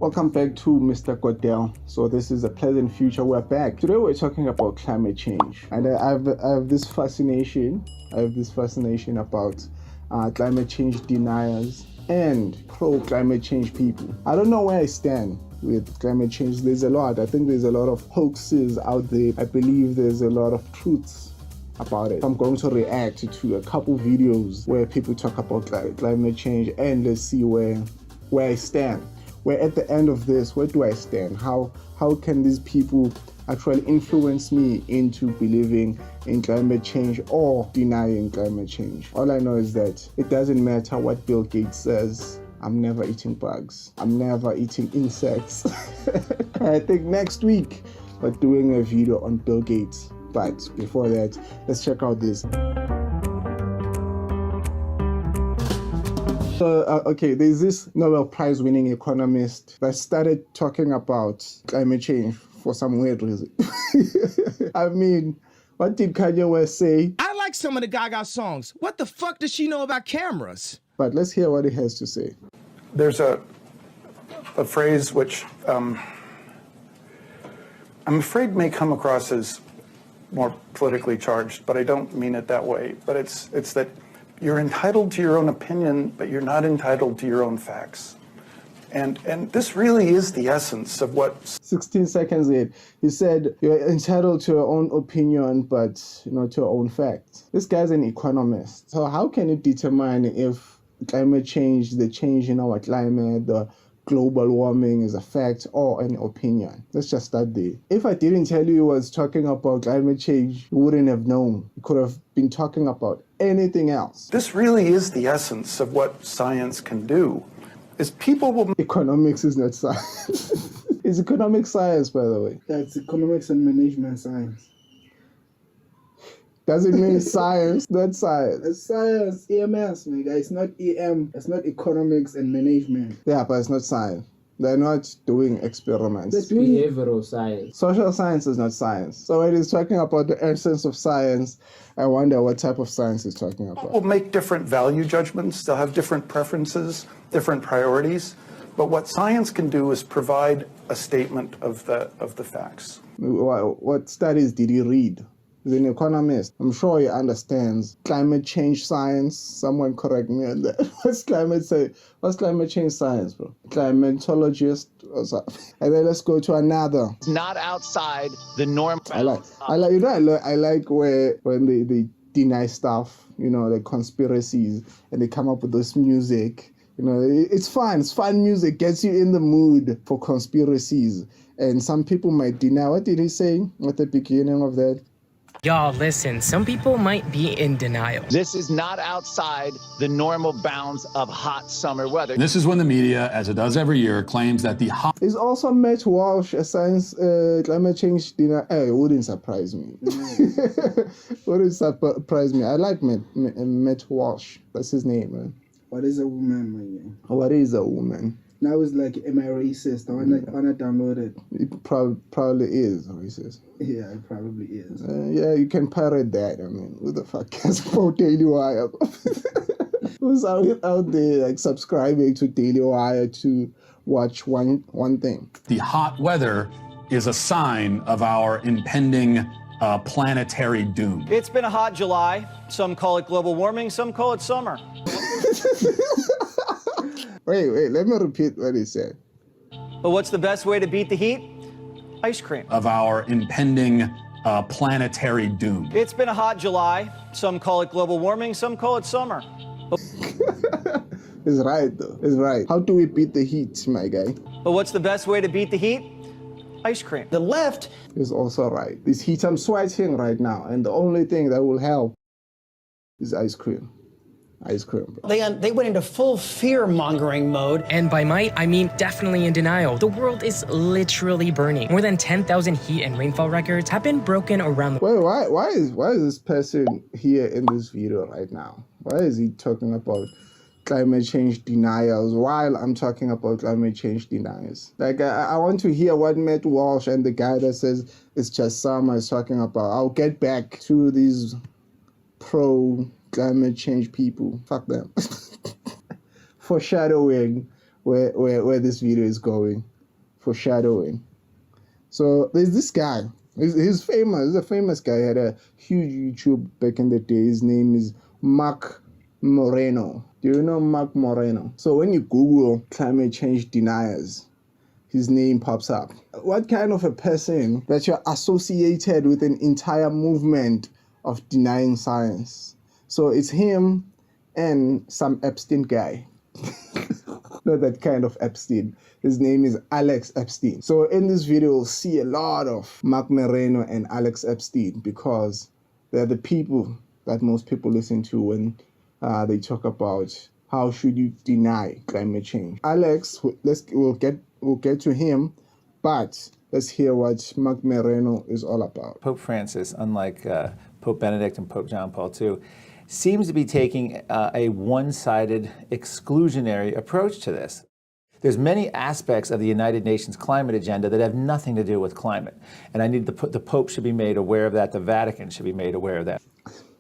Welcome back to Mr. Godel. So this is a pleasant future. We're back. Today we're talking about climate change, and I have this fascination. About climate change deniers and pro-climate change people. I don't know where I stand with climate change. There's a lot. I think there's a lot of hoaxes out there. I believe there's a lot of truths about it. I'm going to react to a couple videos where people talk about climate change, and let's see where I stand. Where at the end of this, where do I stand? How can these people actually influence me into believing in climate change or denying climate change? All I know is that it doesn't matter what Bill Gates says. I'm never eating bugs. I'm never eating insects. I think next week we're doing a video on Bill Gates. But before that, let's check out this. So, okay, there's this Nobel Prize winning economist that started talking about climate change for some weird reason. I mean, what did Kanye West say? I like some of the Gaga songs. What the fuck does she know about cameras? But let's hear what he has to say. There's a phrase which I'm afraid may come across as more politically charged, but I don't mean it that way. But it's that you're entitled to your own opinion, but you're not entitled to your own facts. And this really is the essence of what... 16 seconds in, he said, you're entitled to your own opinion, but not to your own facts. This guy's an economist. So how can you determine if climate change, the change in our climate, the global warming is a fact or an opinion? Let's just start there. If I didn't tell you he was talking about climate change, you wouldn't have known. You could have been talking about anything else. This really is the essence of what science can do, is people will... Economics is not science. It's economic science, by the way. That's economics and management science. Does it mean science? Not science. It's science, EMS, nigga. It's not EM. It's not economics and management. Yeah, but it's not science. They're not doing experiments. They're doing behavioral science. Social science is not science. So when he's talking about the essence of science, I wonder what type of science he's talking about. People will make different value judgments. They'll have different preferences, different priorities. But what science can do is provide a statement of the facts. What studies did he read? He's an economist. I'm sure he understands climate change science. Someone correct me on that. What's climate change science, bro? Climatologist or something. And then let's go to another. It's not outside the norm. I like when they deny stuff, the conspiracies, and they come up with this music. It's fun. It's fun music. Gets you in the mood for conspiracies. And some people might deny. What did he say at the beginning of that? Y'all, listen, some people might be in denial. This is not outside the normal bounds of hot summer weather. This is when the media, as it does every year, claims that the hot... Is also Matt Walsh a science climate change denier? It wouldn't surprise me. Wouldn't surprise me. I like Matt Walsh. That's his name, man. What is a woman, man? What is a woman? Now it's like, am I racist? I wanna download it. It probably is racist. Yeah, it probably is. Yeah, you can pirate that. I mean, who the fuck cares about Daily Wire? Who's out there like subscribing to Daily Wire to watch one thing? The hot weather is a sign of our impending planetary doom. It's been a hot July. Some call it global warming, some call it summer. Wait, let me repeat what he said. But what's the best way to beat the heat? Ice cream. Of our impending planetary doom. It's been a hot July. Some call it global warming, some call it summer. It's right, though. It's right. How do we beat the heat, my guy? But what's the best way to beat the heat? Ice cream. The left is also right. This heat, I'm sweating right now, and the only thing that will help is ice cream. Ice cream. They went into full fear-mongering mode. And by might, I mean definitely in denial. The world is literally burning. More than 10,000 heat and rainfall records have been broken around the world. Wait, why is this person here in this video right now? Why is he talking about climate change denials while I'm talking about climate change deniers? Like, I want to hear what Matt Walsh and the guy that says it's just summer is talking about. I'll get back to these pro-climate change people. Fuck them. Foreshadowing where this video is going. foreshadowing. So there's this guy. He's famous. He's a famous guy. He had a huge YouTube back in the day. His name is Mark Moreno. Do you know Mark Moreno? So when you Google climate change deniers, his name pops up. What kind of a person that you're associated with an entire movement of denying science? So it's him and some Epstein guy. Not that kind of Epstein. His name is Alex Epstein. So in this video, we'll see a lot of Mark Moreno and Alex Epstein because they're the people that most people listen to when they talk about how should you deny climate change. Alex, we'll get to him, but let's hear what Mark Moreno is all about. Pope Francis, unlike Pope Benedict and Pope John Paul II, seems to be taking a one-sided exclusionary approach to this. There's many aspects of the United Nations climate agenda that have nothing to do with climate. And I need to put the Pope should be made aware of that. The Vatican should be made aware of that.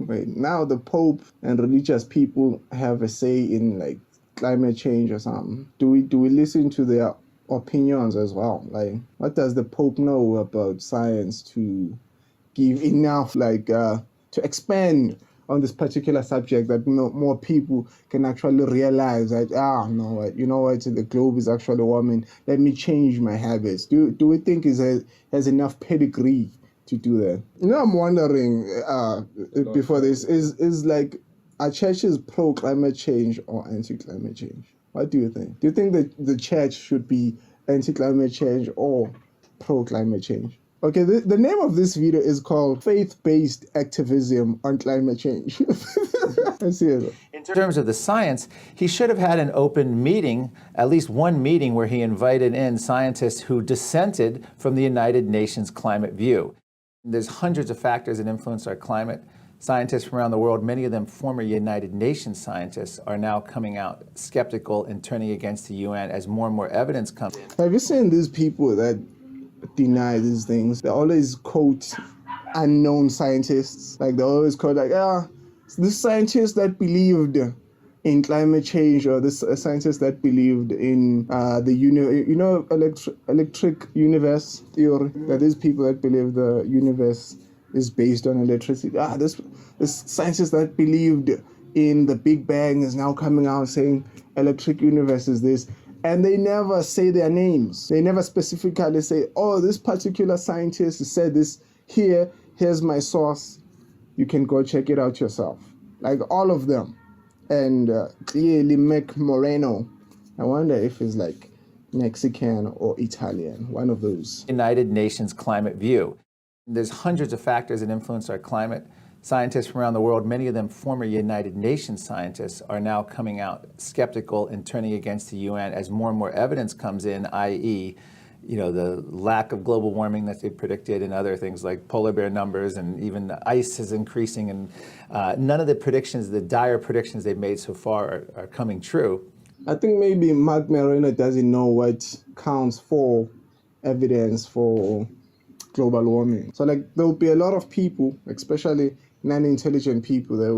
Right now, the Pope and religious people have a say in like climate change or something. Do we listen to their opinions as well? Like, what does the Pope know about science to give enough to expand on this particular subject that more people can actually realize that, the globe is actually warming. Let me change my habits. Do we think it has enough pedigree to do that? I'm wondering before this, is like, are churches pro-climate change or anti-climate change? What do you think? Do you think that the church should be anti-climate change or pro-climate change? Okay, the name of this video is called Faith-Based Activism on Climate Change. Let's see it. In terms of the science, he should have had an open meeting, at least one meeting where he invited in scientists who dissented from the United Nations climate view. There's hundreds of factors that influence our climate. Scientists from around the world, many of them former United Nations scientists, are now coming out skeptical and turning against the UN as more and more evidence comes in. Have you seen these people that deny these things? They always quote unknown scientists. Like, they always quote this scientist that believed in climate change, or this scientist that believed in the electric universe theory, that there's people that believe the universe is based on electricity. This scientist that believed in the Big Bang is now coming out saying electric universe is this. And they never say their names. They never specifically say, oh, this particular scientist said this here. Here's my source. You can go check it out yourself. Like, all of them. And clearly Mark Moreno, I wonder if he's like Mexican or Italian, one of those. United Nations climate view. There's hundreds of factors that influence our climate. Scientists from around the world, many of them former United Nations scientists, are now coming out skeptical and turning against the UN as more and more evidence comes in, i.e., the lack of global warming that they predicted, and other things like polar bear numbers, and even the ice is increasing, and none of the predictions, the dire predictions they've made so far, are coming true. I think maybe Mark Moreno doesn't know what counts for evidence for global warming. So there'll be a lot of people, especially non-intelligent people, that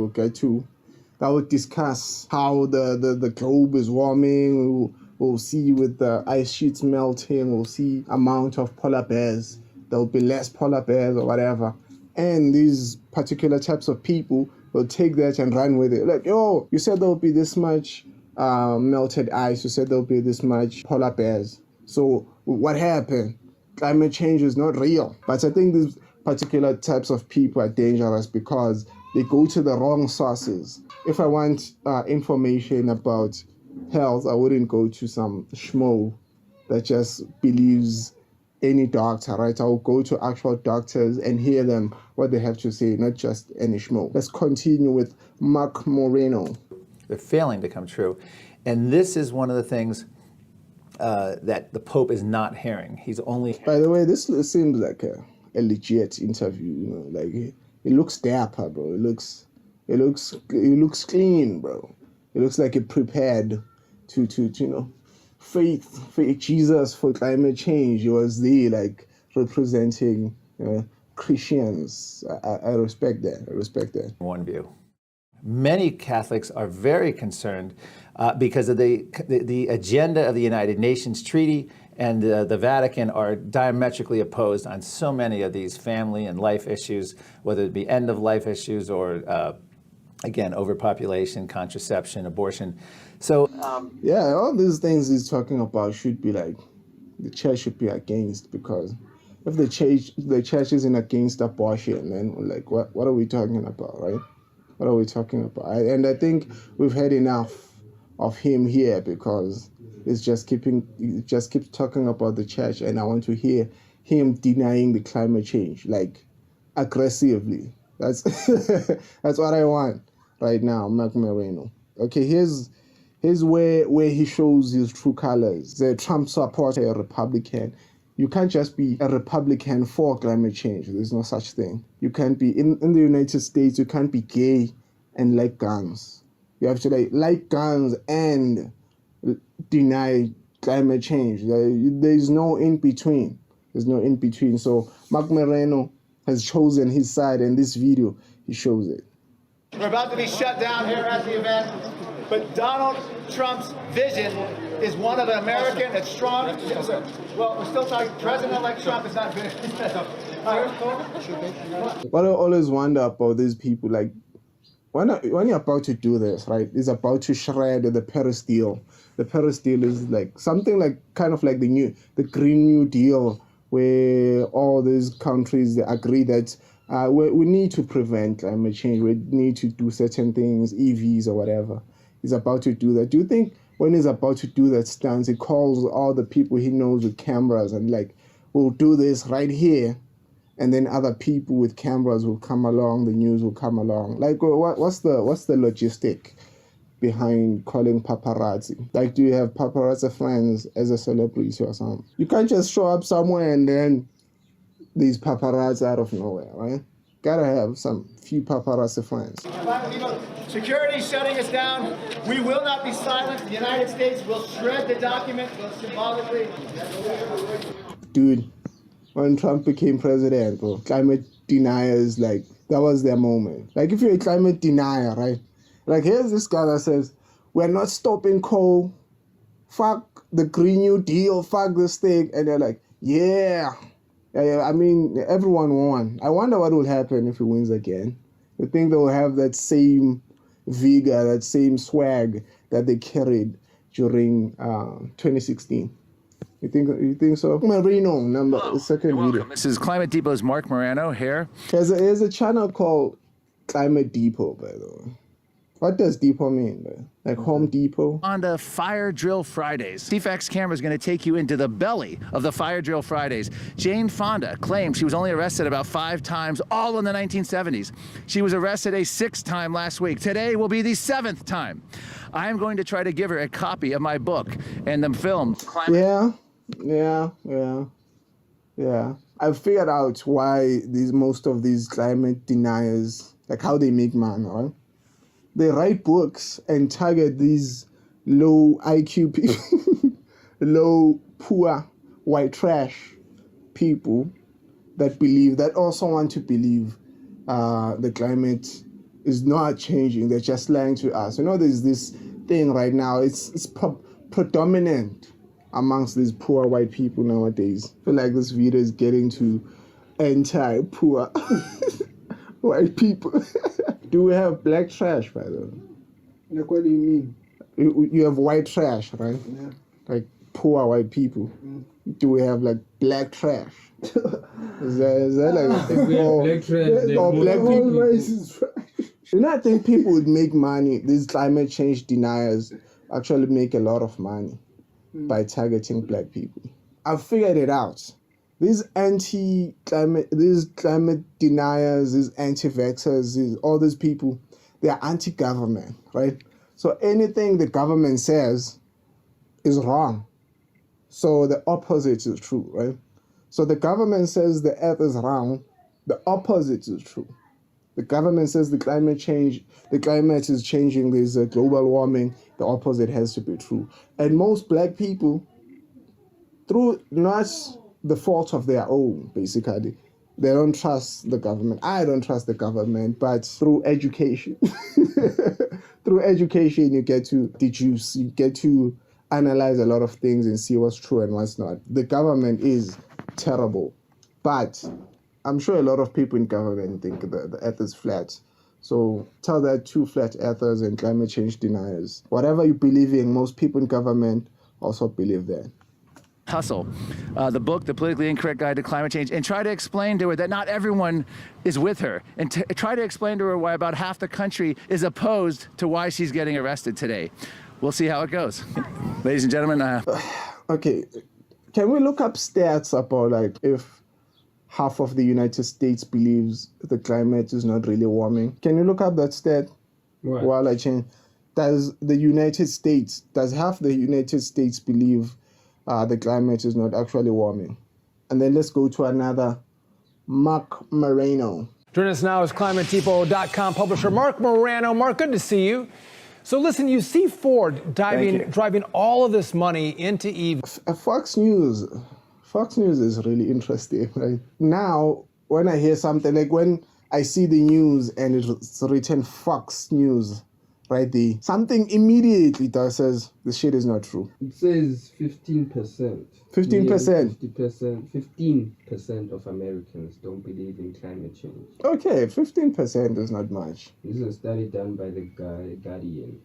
will discuss how the globe is warming. We'll see with the ice sheets melting, we'll see amount of polar bears. There'll be less polar bears or whatever. And these particular types of people will take that and run with it. Like, yo, you said there'll be this much melted ice. You said there'll be this much polar bears. So what happened? Climate change is not real. But I think these particular types of people are dangerous because they go to the wrong sources. If I want information about health, I wouldn't go to some schmo that just believes any doctor, right? I'll go to actual doctors and hear them, what they have to say, not just any schmo. Let's continue with Mark Moreno. They're failing to come true. And this is one of the things that the Pope is not hearing. He's only... By the way, this seems like a legit interview, like it looks dapper, bro. It looks clean, bro. It looks like it prepared to faith Jesus for climate change. He was there, representing Christians. I respect that. One view. Many Catholics are very concerned because of the agenda of the United Nations Treaty And the Vatican are diametrically opposed on so many of these family and life issues, whether it be end-of-life issues or, again, overpopulation, contraception, abortion. So, yeah, all these things he's talking about should be like, the church should be against, because if the church isn't against abortion, then like what are we talking about, right? What are we talking about? And I think we've had enough of him here, because he just keeps talking about the church, and I want to hear him denying the climate change, like aggressively. That's that's what I want right now, Mark Moreno. Okay, here's where he shows his true colors. The Trump supporter, a Republican. You can't just be a Republican for climate change. There's no such thing. You can't be, in the United States, you can't be gay and like guns. You have to like guns and deny climate change. There's no in between. There's no in between. So Mark Moreno has chosen his side, and this video, he shows it. We're about to be shut down here at the event, but Donald Trump's vision is one of an American that's strong. Well, we're still talking. President-elect Trump is not good. What I always wonder about these people, like, when you're about to do this, right, it's about to shred the Paris deal. The Paris deal is like something like kind of like the Green New Deal, where all these countries, they agree that we need to prevent climate change. We need to do certain things, EVs or whatever. He's about to do that. Do you think when he's about to do that stance, he calls all the people he knows with cameras and like, we'll do this right here, and then other people with cameras will come along, the news will come along? Like, what's the logistic behind calling paparazzi? Like, do you have paparazzi friends as a celebrity or something? You can't just show up somewhere and then these paparazzi out of nowhere, right? Gotta have some few paparazzi friends. Security shutting us down. We will not be silent. The United States will shred the document symbolically. Dude, when Trump became president, bro, climate deniers, like, that was their moment. Like, if you're a climate denier, right? Like, here's this guy that says, we're not stopping coal. Fuck the Green New Deal. Fuck this thing. And they're like, yeah. I mean, everyone won. I wonder what will happen if he wins again. You think they will have that same vigor, that same swag that they carried during 2016? You think so? Moreno, second video. This is Climate Depot's Mark Moreno here. There's a channel called Climate Depot, by the way. What does depot mean, man? Like Home Depot? On the Fire Drill Fridays. CFAX camera is going to take you into the belly of the Fire Drill Fridays. Jane Fonda claims she was only arrested about 5 times, all in the 1970s. She was arrested a 6th time last week. Today will be the 7th time. I am going to try to give her a copy of my book and the film. Yeah. I've figured out why most of these climate deniers, like how they make money, right? They write books and target these low IQ people, low, poor, white trash people that also want to believe the climate is not changing. They're just lying to us. You know, there's this thing right now. It's predominant amongst these poor white people nowadays. I feel like this video is getting to anti-poor white people. Do we have black trash, by the way? Like, what do you mean? You have white trash, right? Yeah. Like poor white people. Do we have like black trash? is that like black trash? Or black people? Race is trash. You know, I think people would make money. These climate change deniers actually make a lot of money by targeting black people. I've figured it out. These climate deniers, these anti-vaxxers, all these people, they are anti-government, right? So anything the government says is wrong. So the opposite is true, right? So the government says the earth is round, the opposite is true. The government says the climate is changing, there's a global warming, the opposite has to be true. And most black people, through not the fault of their own, basically, they don't trust the government. I don't trust the government, but through education, you get to deduce, you get to analyze a lot of things and see what's true and what's not. The government is terrible, but I'm sure a lot of people in government think the earth is flat. So tell that to flat earthers and climate change deniers. Whatever you believe in, most people in government also believe that. Hustle, the book, The Politically Incorrect Guide to Climate Change, and try to explain to her that not everyone is with her, and try to explain to her why about half the country is opposed to why she's getting arrested today. We'll see how it goes. Ladies and gentlemen. Okay, can we look up stats about like if half of the United States believes the climate is not really warming? Can you look up that stat? What? While I change, does half the United States believe the climate is not actually warming? And then let's go to another, Mark Moreno. Joining us now is ClimateDepot.com publisher Mark Moreno. Mark, good to see you. So listen, you see Ford driving all of this money into EV. Fox News is really interesting. Right? Now, when I hear something, like when I see the news and it's written Fox News right there, something immediately that says the shit is not true. It says 15%. 15%? 50%, 15% of Americans don't believe in climate change. Okay, 15% is not much. This is a study done by the Guardian.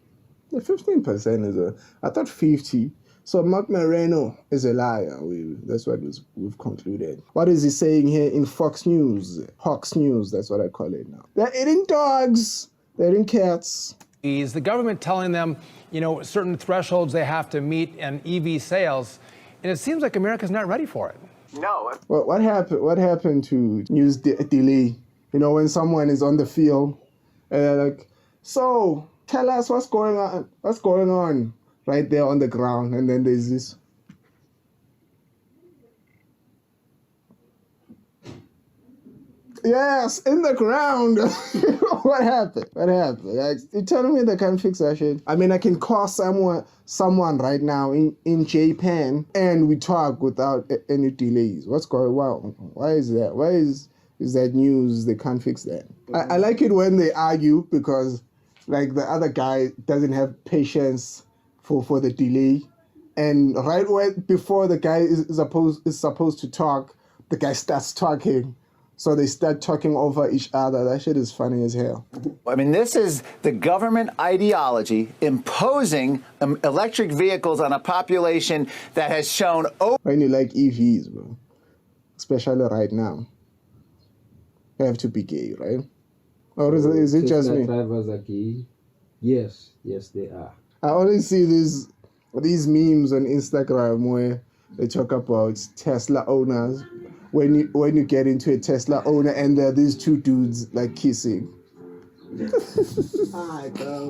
The 15% is I thought 50. So Mark Moreno is a liar. That's what we've concluded. What is he saying here in Fox News? Fox News, that's what I call it now. They're eating dogs. They're eating cats. Is the government telling them, certain thresholds they have to meet in EV sales, and it seems like America's not ready for it. No. Well, what happened to news delay? When someone is on the field, and they're like, so tell us what's going on right there on the ground, and then there's this. Yes, in the ground. What happened? Like, you're telling me they can't fix that shit? I mean, I can call someone right now in Japan and we talk without any delays. What's going on? Why is that? Why is that news? They can't fix that. I like it when they argue because, like, the other guy doesn't have patience for the delay, and before the guy is supposed to talk, the guy starts talking. So they start talking over each other. That shit is funny as hell. I mean, this is the government ideology imposing electric vehicles on a population that has shown... When you like EVs, bro, especially right now, you have to be gay, right? Or is it just me? Drivers are gay? Yes, they are. I always see these memes on Instagram where they talk about Tesla owners. When you get into a Tesla owner and there are these two dudes like kissing. Hi, bro.